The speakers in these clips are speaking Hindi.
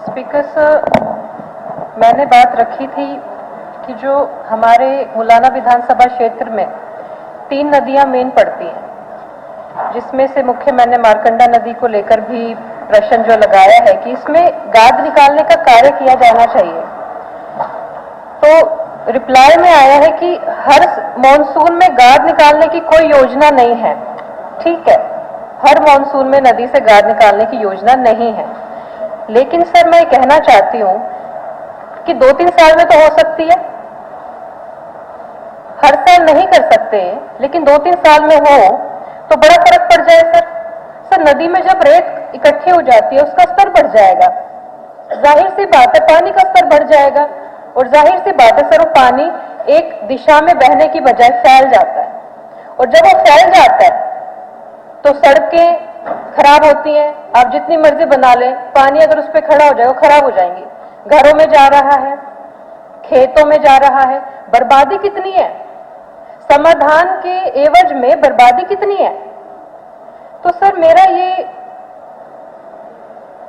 स्पीकर सर, मैंने बात रखी थी कि जो हमारे मुलाना विधानसभा क्षेत्र में 3 नदियां मेन पड़ती हैं, जिसमें से मुख्य मैंने मारकंडा नदी को लेकर भी प्रश्न जो लगाया है कि इसमें गाद निकालने का कार्य किया जाना चाहिए। तो रिप्लाई में आया है कि हर मॉनसून में गाद निकालने की कोई योजना नहीं है। ठीक है, हर मॉनसून में नदी से गाद निकालने की योजना नहीं है, लेकिन सर मैं कहना चाहती हूं कि 2-3 साल में तो हो सकती है, हर साल नहीं कर सकते, लेकिन 2-3 साल में हो तो बड़ा फर्क पड़ जाए सर। नदी में जब रेत इकट्ठी हो जाती है उसका स्तर बढ़ जाएगा, जाहिर सी बात है पानी का स्तर बढ़ जाएगा, और जाहिर सी बात है सर वो पानी एक दिशा में बहने की बजाय फैल जाता है, और जब वो फैल जाता है तो सड़कें खराब होती हैं। आप जितनी मर्जी बना लें, पानी अगर उस पर खड़ा हो जाए वो खराब हो जाएंगी। घरों में जा रहा है, खेतों में जा रहा है, बर्बादी कितनी है, समाधान के एवज में बर्बादी कितनी है। तो सर मेरा ये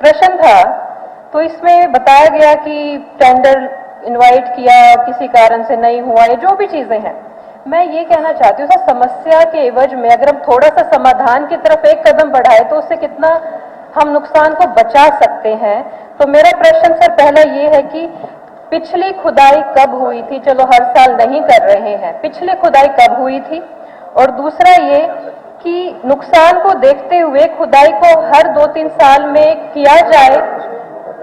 प्रश्न था, तो इसमें बताया गया कि टेंडर इनवाइट किया, किसी कारण से नहीं हुआ, ये जो भी चीजें हैं, मैं ये कहना चाहती हूँ सर, समस्या के एवज में अगर हम थोड़ा सा समाधान की तरफ एक कदम बढ़ाए तो उससे कितना हम नुकसान को बचा सकते हैं। तो मेरा प्रश्न सर पहला ये है कि पिछली खुदाई कब हुई थी, चलो हर साल नहीं कर रहे हैं, पिछली खुदाई कब हुई थी, और दूसरा ये कि नुकसान को देखते हुए खुदाई को हर 2-3 साल में किया जाए,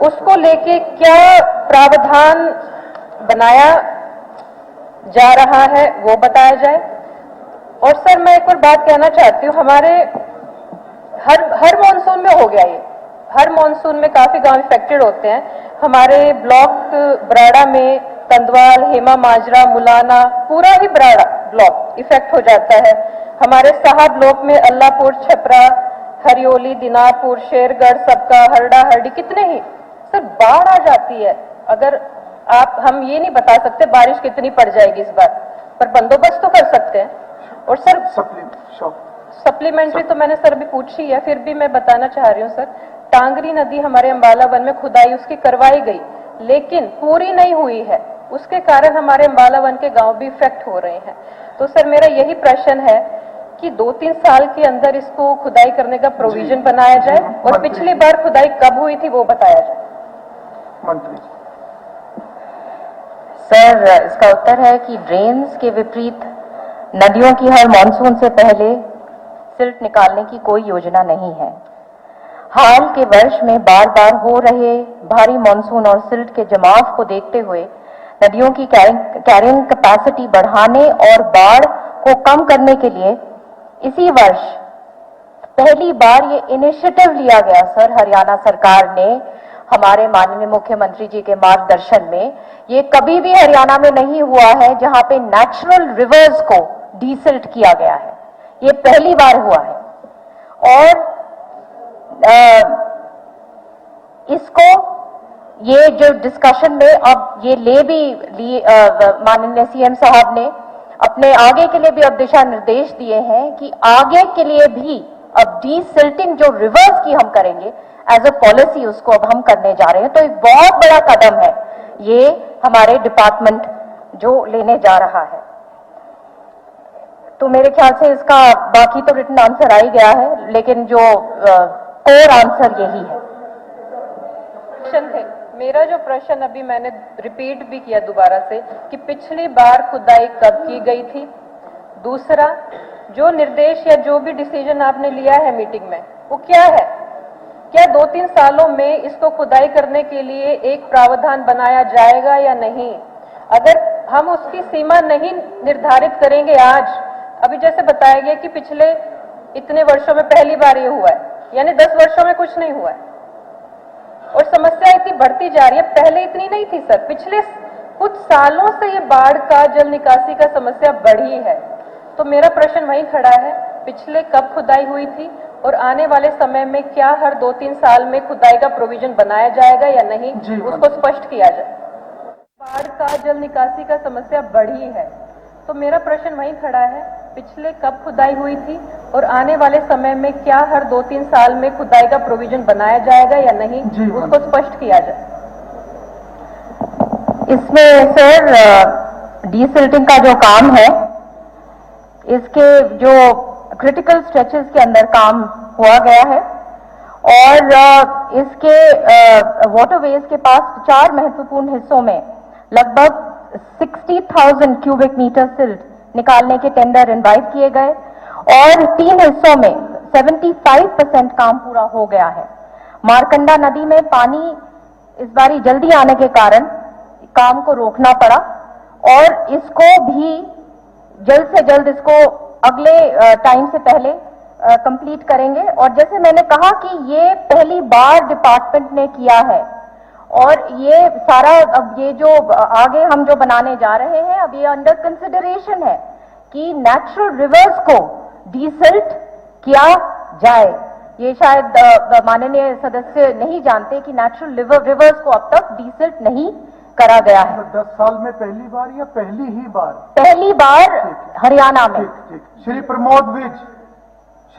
उसको लेके क्या प्रावधान बनाया जा रहा है वो बताया जाए। और सर मैं एक और बात कहना चाहती हूँ, हमारे हर मॉनसून में हो गया ये, हर मॉनसून में काफी गांव इफेक्टेड होते हैं। हमारे ब्लॉक बराड़ा में कंदवाल, हेमा माजरा, मुलाना, पूरा ही बराड़ा ब्लॉक इफेक्ट हो जाता है। हमारे साहब ब्लॉक में अल्लाहपुर, छपरा, हरियोली, दिनारपुर, शेरगढ़, सबका, हरडा, हरडी, कितने ही सर बाढ़ आ जाती है। अगर हम ये नहीं बता सकते बारिश कितनी पड़ जाएगी इस बार, पर बंदोबस्त तो कर सकते हैं। और सर सप्लीमेंट्री तो मैंने सर भी पूछी है, फिर भी मैं बताना चाह रही हूँ सर, टांगरी नदी हमारे अंबाला वन में खुदाई उसकी करवाई गई, लेकिन पूरी नहीं हुई है, उसके कारण हमारे अंबाला वन के गांव भी इफेक्ट हो रहे हैं। तो सर मेरा यही प्रश्न है कि 2-3 साल के अंदर इसको खुदाई करने का प्रोविजन बनाया जाए, और पिछली बार खुदाई कब हुई थी वो बताया जाए। मंत्री सर, इसका उत्तर है कि ड्रेन्स के विपरीत नदियों की हर मॉनसून से पहले सिल्ट निकालने की कोई योजना नहीं है। हाल के वर्ष में बार बार हो रहे भारी मॉनसून और सिल्ट के जमाव को देखते हुए नदियों की कैरिंग कैपेसिटी बढ़ाने और बाढ़ को कम करने के लिए इसी वर्ष पहली बार ये इनिशिएटिव लिया गया सर, हरियाणा सरकार ने हमारे माननीय मुख्यमंत्री जी के मार्गदर्शन में। ये कभी भी हरियाणा में नहीं हुआ है जहां पे नेचुरल रिवर्स को डीसिल्ट किया गया है, ये पहली बार हुआ है। और इसको ये जो डिस्कशन में अब ये ले भी माननीय सीएम साहब ने अपने आगे के लिए भी अब दिशा निर्देश दिए हैं कि आगे के लिए भी अब डीसिल्टिंग जो रिवर्स की हम करेंगे एज अ पॉलिसी, उसको अब हम करने जा रहे हैं। तो एक बहुत बड़ा कदम है ये हमारे डिपार्टमेंट जो लेने जा रहा है। तो मेरे ख्याल से इसका बाकी तो रिटन आंसर आ ही गया है, लेकिन जो कोर आंसर यही है। मेरा जो प्रश्न अभी मैंने रिपीट भी किया दोबारा से कि पिछली बार खुदाई कब की गई थी, दूसरा जो निर्देश या जो भी डिसीजन आपने लिया है मीटिंग में वो क्या है, क्या 2-3 सालों में इसको खुदाई करने के लिए एक प्रावधान बनाया जाएगा या नहीं। अगर हम उसकी सीमा नहीं निर्धारित करेंगे आज, अभी जैसे बताया गया कि पिछले इतने वर्षों में पहली बार ये हुआ है, यानी 10 वर्षों में कुछ नहीं हुआ है, और समस्या इतनी बढ़ती जा रही है, पहले इतनी नहीं थी सर, पिछले कुछ सालों से ये बाढ़ का, जल निकासी का समस्या बढ़ी है। तो मेरा प्रश्न वही खड़ा है, पिछले कब खुदाई हुई थी, और आने वाले समय में क्या हर 2-3 साल में खुदाई का प्रोविजन बनाया जाएगा या नहीं, उसको स्पष्ट किया जाए। बाढ़ का, जल निकासी का समस्या बढ़ी है, तो मेरा प्रश्न वहीं खड़ा है, पिछले कब खुदाई हुई थी और आने वाले समय में क्या हर 2-3 साल में खुदाई का प्रोविजन बनाया जाएगा या नहीं, उसको स्पष्ट किया जाए। इसमें सर डीसिल्टिंग का जो काम है, इसके जो क्रिटिकल स्ट्रेचेस के अंदर काम हुआ गया है और इसके वाटरवेज के पास 4 महत्वपूर्ण हिस्सों में लगभग 60,000 क्यूबिक मीटर सिल्ट निकालने के टेंडर इनवाइट किए गए और 3 हिस्सों में 75% काम पूरा हो गया है। मारकंडा नदी में पानी इस बारी जल्दी आने के कारण काम को रोकना पड़ा और इसको भी जल्द से जल्द इसको अगले टाइम से पहले कंप्लीट करेंगे। और जैसे मैंने कहा कि ये पहली बार डिपार्टमेंट ने किया है और ये सारा अब ये जो आगे हम जो बनाने जा रहे हैं, अब ये अंडर कंसिडरेशन है कि नेचुरल रिवर्स को डीसिल्ट किया जाए। ये शायद माननीय सदस्य नहीं जानते कि नेचुरल रिवर्स को अब तक डीसिल्ट नहीं करा गया है। 10 साल में पहली बार या पहली ही बार? पहली बार हरियाणा में। ठीक। श्री प्रमोद विज।